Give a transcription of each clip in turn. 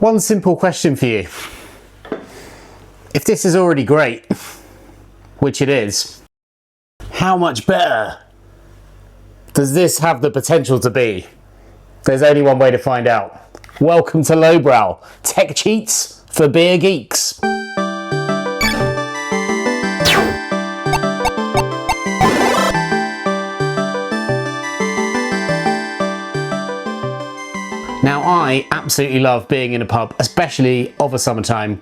One simple question for you. If this is already great, which it is, how much better does this have the potential to be? There's only one way to find out. Welcome to LowBrau, tech cheats for beer geeks. Now, I absolutely love being in a pub, especially of a summertime,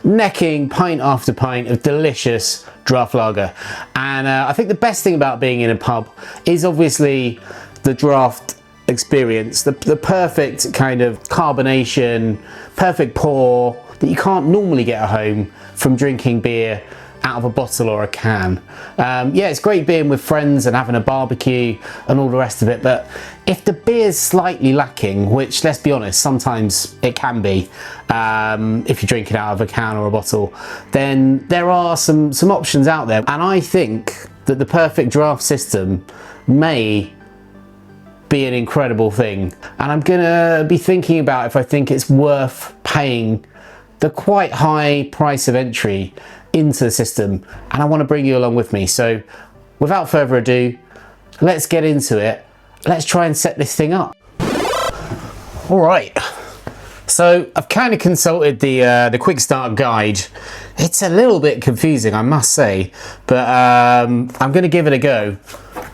necking pint after pint of delicious draft lager. And I think the best thing about being in a pub is obviously the draft experience, the perfect kind of carbonation, perfect pour that you can't normally get at home from drinking beer out of a bottle or a can. Yeah, it's great being with friends and having a barbecue and all the rest of it, but if the beer's slightly lacking, which let's be honest, sometimes it can be, if you drink it out of a can or a bottle, then there are some options out there. And I think that the perfect draft system may be an incredible thing. And I'm gonna be thinking about if I think it's worth paying the quite high price of entry into the system, and I want to bring you along with me. So without further ado, let's get into it. Let's try and set this thing up. All right, so I've kind of consulted the quick start guide. It's a little bit confusing, I must say, but I'm going to give it a go.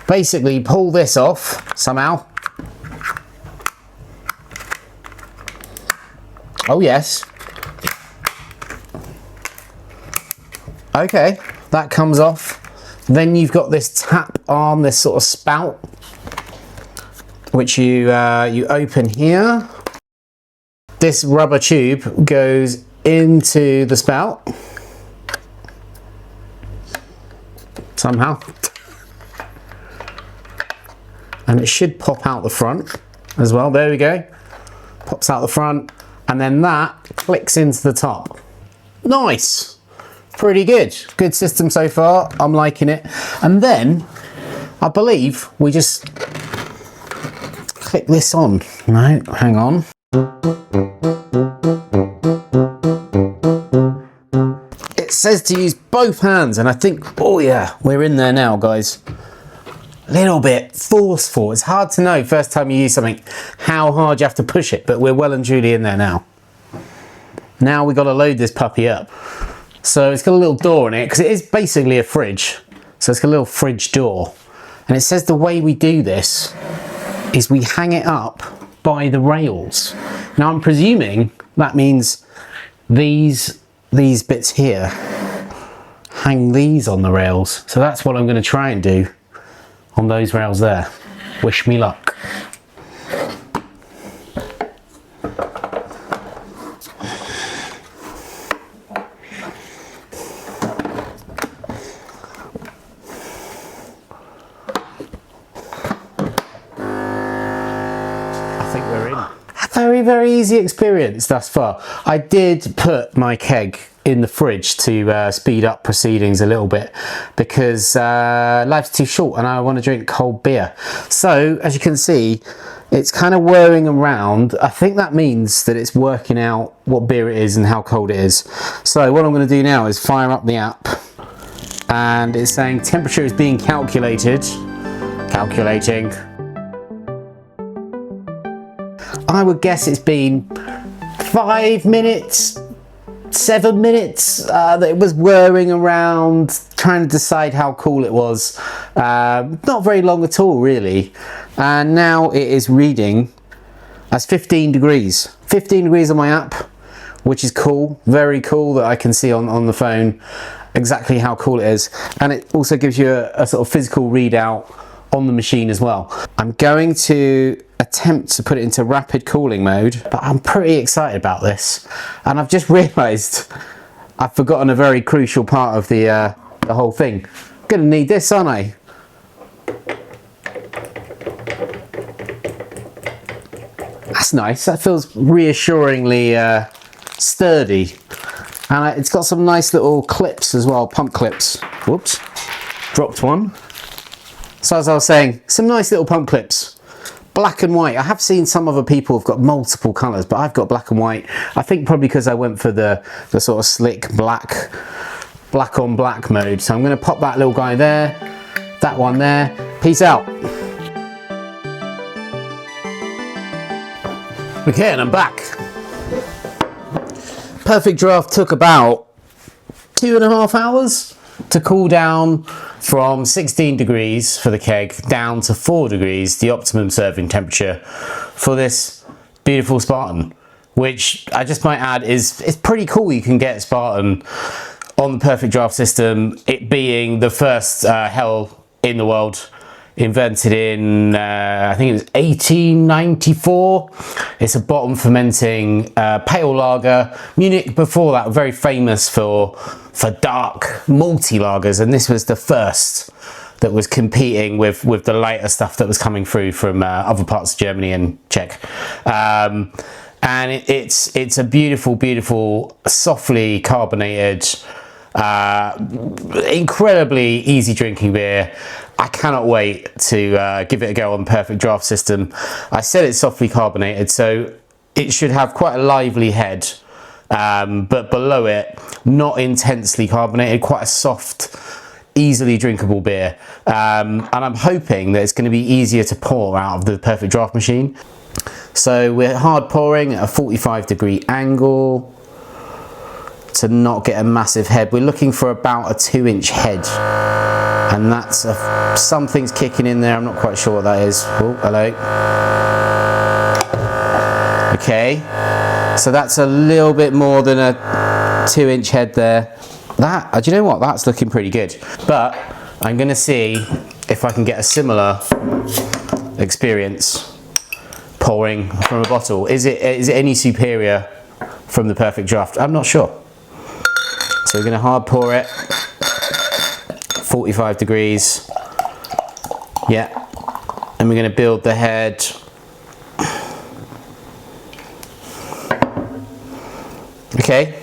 Basically, pull this off somehow. Oh yes. Okay, that comes off. Then you've got this tap arm, this sort of spout, which you open here. This rubber tube goes into the spout somehow, and it should pop out the front as well. There we go, pops out the front, and then that clicks into the top. Nice. Pretty good. Good system so far. I'm liking it. And then I believe we just click this on. No, hang on. It says to use both hands, and I think, oh yeah, we're in there now, guys. A little bit forceful. It's hard to know first time you use something how hard you have to push it, but we're well and truly in there now. Now we've got to load this puppy up. So it's got a little door in it, because it is basically a fridge. So it's got a little fridge door. And it says the way we do this is we hang it up by the rails. Now I'm presuming that means these bits here, hang these on the rails. So that's what I'm going to try and do on those rails there. Wish me luck. Very easy experience thus far. I did put my keg in the fridge to speed up proceedings a little bit, because life's too short and I want to drink cold beer. So as you can see, it's kind of whirring around. I think that means that it's working out what beer it is and how cold it is. So what I'm going to do now is fire up the app, and it's saying temperature is being calculated. Calculating. I would guess it's been 5 minutes, 7 minutes that it was whirring around trying to decide how cool it was. Not very long at all, really. And now it is reading as 15 degrees. 15 degrees on my app, which is cool, very cool that I can see on the phone exactly how cool it is. And it also gives you a sort of physical readout on the machine as well. I'm going to attempt to put it into rapid cooling mode, but I'm pretty excited about this. And I've just realized I've forgotten a very crucial part of the whole thing. I'm gonna need this, aren't I? That's nice. That feels reassuringly sturdy. And it's got some nice little clips as well, pump clips. Whoops, dropped one. So as I was saying, some nice little pump clips. black and white. I have seen some other people have got multiple colours, but I've got black and white. I think probably because I went for the sort of slick black on black mode. So I'm going to pop that little guy there, that one there. Peace out. Okay, and I'm back. PerfectDraft took about 2.5 hours to cool down from 16 degrees for the keg down to 4 degrees, the optimum serving temperature for this beautiful Spartan, which I just might add is pretty cool. You can get Spartan on the PerfectDraft system, it being the first hell in the world, invented in I think it was 1894. It's a bottom fermenting pale lager. Munich before that were very famous for dark malty lagers, and this was the first that was competing with the lighter stuff that was coming through from other parts of Germany and Czech. And it's a beautiful softly carbonated, incredibly easy drinking beer. I cannot wait to give it a go on the PerfectDraft system. I said it's softly carbonated, so it should have quite a lively head, but below it, not intensely carbonated, quite a soft, easily drinkable beer. And I'm hoping that it's going to be easier to pour out of the PerfectDraft machine. So we're hard pouring at a 45-degree angle to not get a massive head. We're looking for about a 2-inch head, and that's something's kicking in there. I'm not quite sure what that is. Oh, hello. Okay, so that's a little bit more than a 2-inch head there. Do you know what? That's looking pretty good. But I'm going to see if I can get a similar experience pouring from a bottle. Is it any superior from the PerfectDraft? I'm not sure. So we're going to hard pour it, 45 degrees, yeah, and we're going to build the head. Okay,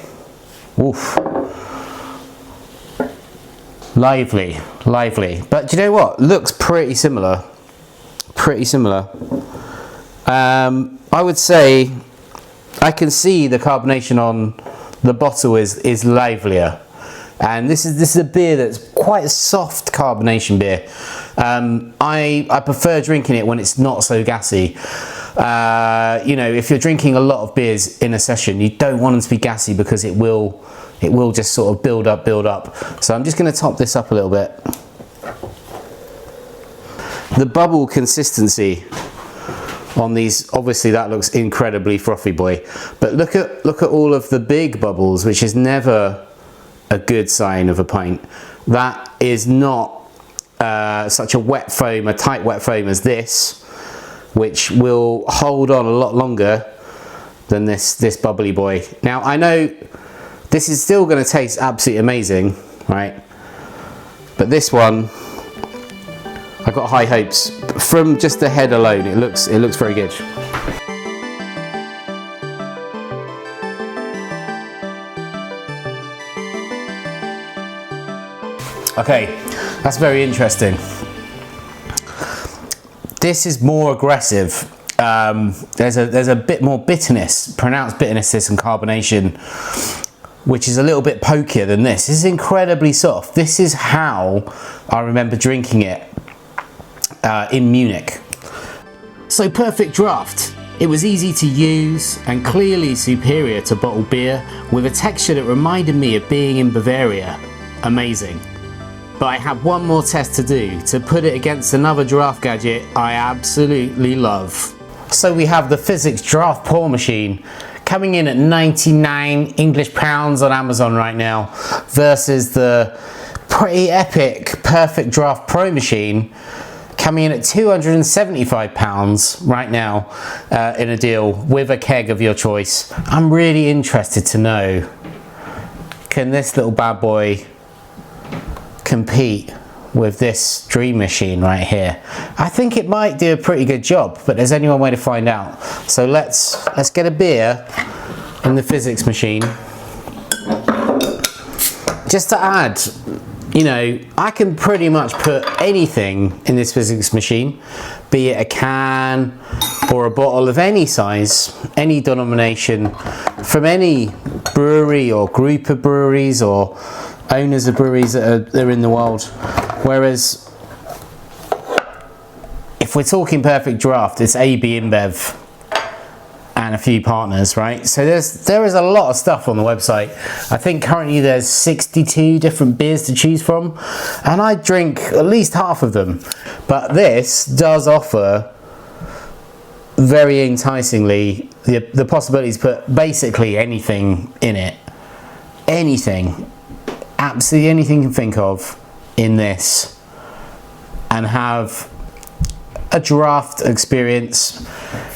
oof, lively, but do you know what? Looks pretty similar. I would say I can see the carbonation on the bottle is livelier, and this is a beer that's quite a soft carbonation beer. I prefer drinking it when it's not so gassy. You know, if you're drinking a lot of beers in a session, you don't want them to be gassy because it will just sort of build up. So I'm just going to top this up a little bit. The bubble consistency on these, obviously that looks incredibly frothy, boy, but look at all of the big bubbles, which is never a good sign of a pint. That is not such a tight wet foam as this, which will hold on a lot longer than this bubbly boy. Now I know this is still going to taste absolutely amazing, right? But this one, I've got high hopes. From just the head alone, it looks very good. Okay, that's very interesting. This is more aggressive. There's a bit more bitterness, pronounced bitterness and carbonation, which is a little bit pokier than this. This is incredibly soft. This is how I remember drinking it in Munich. So PerfectDraft. It was easy to use and clearly superior to bottled beer, with a texture that reminded me of being in Bavaria. Amazing. But I have one more test to do to put it against another draft gadget I absolutely love. So we have the Fizzics draft pour machine coming in at 99 English pounds on Amazon right now, versus the pretty epic PerfectDraft Pro machine coming in at £275 right now in a deal with a keg of your choice. I'm really interested to know, can this little bad boy compete with this dream machine right here? I think it might do a pretty good job, but there's only one way to find out. So let's get a beer in the Fizzics machine. Just to add, you know, I can pretty much put anything in this Fizzics machine, be it a can or a bottle of any size, any denomination, from any brewery or group of breweries or owners of breweries that are in the world. Whereas if we're talking Perfect Draft, it's AB InBev and a few partners, right? So there is a lot of stuff on the website. I think currently there's 62 different beers to choose from, and I drink at least half of them. But this does offer very enticingly the possibility to put basically anything in it. Anything, absolutely anything you can think of in this, and have a draft experience.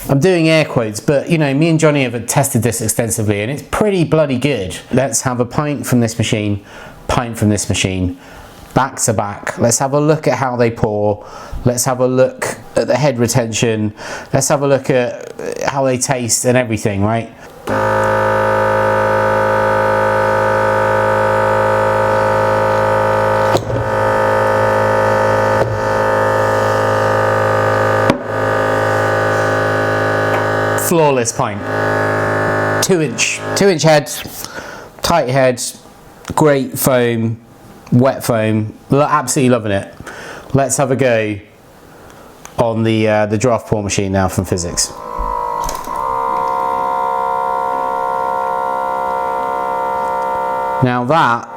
I'm doing air quotes, but you know, me and Johnny have tested this extensively and it's pretty bloody good. Let's have a pint from this machine, pint from this machine, back to back. Let's have a look at how they pour. Let's have a look at the head retention. Let's have a look at how they taste and everything, right? Flawless pint. 2-inch head, tight head, great foam, wet foam. Absolutely loving it. Let's have a go on the draft pour machine now from Fizzics. Now that,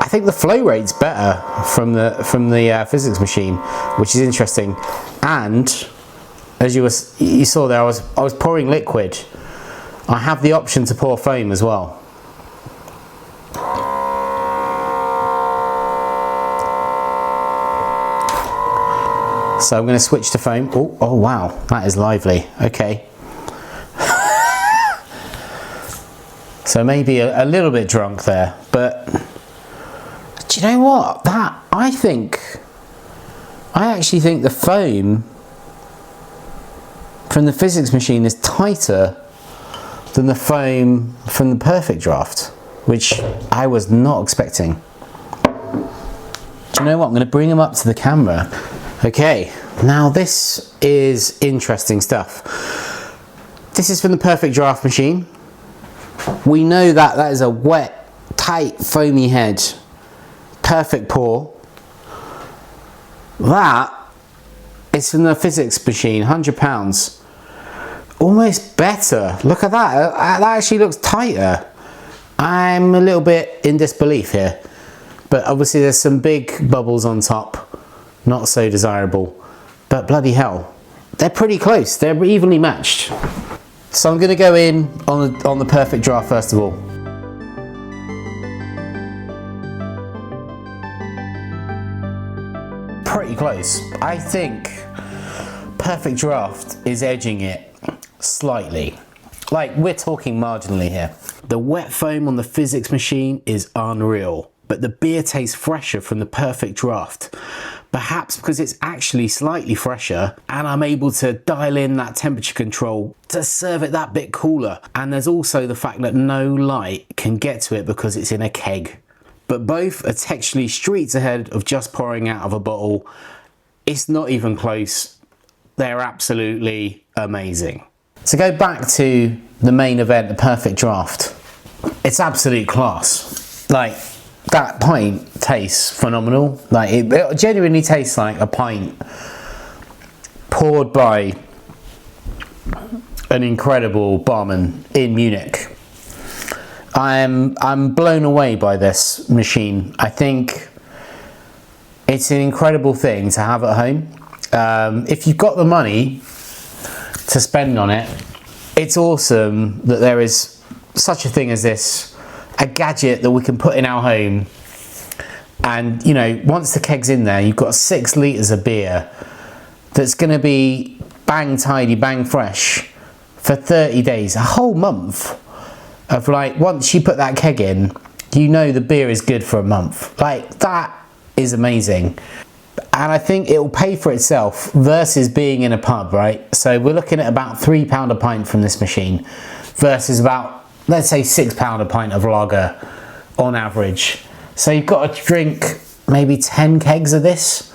I think the flow rate's better from the Fizzics machine, which is interesting. And as you saw there, I was pouring liquid. I have the option to pour foam as well. So I'm going to switch to foam. Oh wow, that is lively. Okay. So maybe a little bit drunk there, but do you know what? I actually think the foam from the Fizzics machine is tighter than the foam from the Perfect Draft, which I was not expecting. Do you know what? I'm going to bring them up to the camera. Okay, now this is interesting stuff. This is from the Perfect Draft machine. We know that is a wet, tight, foamy head. Perfect pour. That is from the Fizzics machine, £100. Almost better. Look at that. That actually looks tighter. I'm a little bit in disbelief here. But obviously there's some big bubbles on top. Not so desirable. But bloody hell. They're pretty close. They're evenly matched. So I'm going to go in on the Perfect Draft first of all. Pretty close. I think Perfect Draft is edging it slightly. Like, we're talking marginally here. The wet foam on the Fizzics machine is unreal, but the beer tastes fresher from the Perfect Draft. Perhaps because it's actually slightly fresher and I'm able to dial in that temperature control to serve it that bit cooler. And there's also the fact that no light can get to it because it's in a keg. But both are texturally streets ahead of just pouring out of a bottle. It's not even close. They're absolutely amazing. To go back to the main event, the Perfect Draft, it's absolute class. Like, that pint tastes phenomenal. Like, it genuinely tastes like a pint poured by an incredible barman in Munich. I'm blown away by this machine. I think it's an incredible thing to have at home. If you've got the money to spend on it, it's awesome that there is such a thing as this, a gadget that we can put in our home. And you know, once the keg's in there, you've got 6 litres of beer that's going to be bang tidy, bang fresh for 30 days, a whole month of, like, once you put that keg in, you know the beer is good for a month. Like, that is amazing. And I think it will pay for itself versus being in a pub, right? So we're looking at about £3 a pint from this machine versus about, let's say, £6 a pint of lager on average. So you've got to drink maybe 10 kegs of this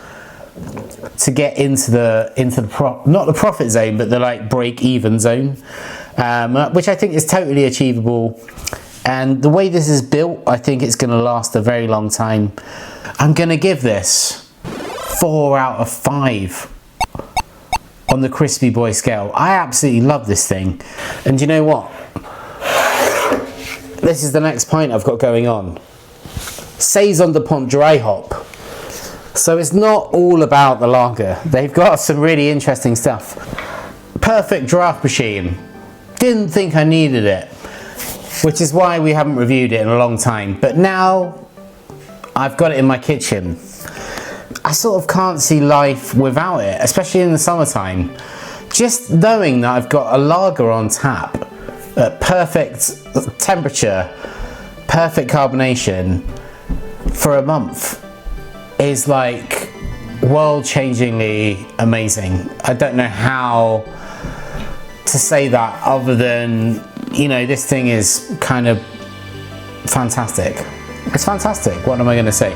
to get into the not the profit zone, but the like break even zone, which I think is totally achievable. And the way this is built, I think it's going to last a very long time. I'm going to give this 4 out of 5 on the Crispy Boy scale. I absolutely love this thing. And you know what? This is the next pint I've got going on. Saison de Pont dry hop. So it's not all about the lager. They've got some really interesting stuff. Perfect draft machine. Didn't think I needed it, which is why we haven't reviewed it in a long time. But now I've got it in my kitchen. I sort of can't see life without it, especially in the summertime. Just knowing that I've got a lager on tap at perfect temperature, perfect carbonation for a month is like world-changingly amazing. I don't know how to say that other than, you know, this thing is kind of fantastic. It's fantastic. What am I going to say?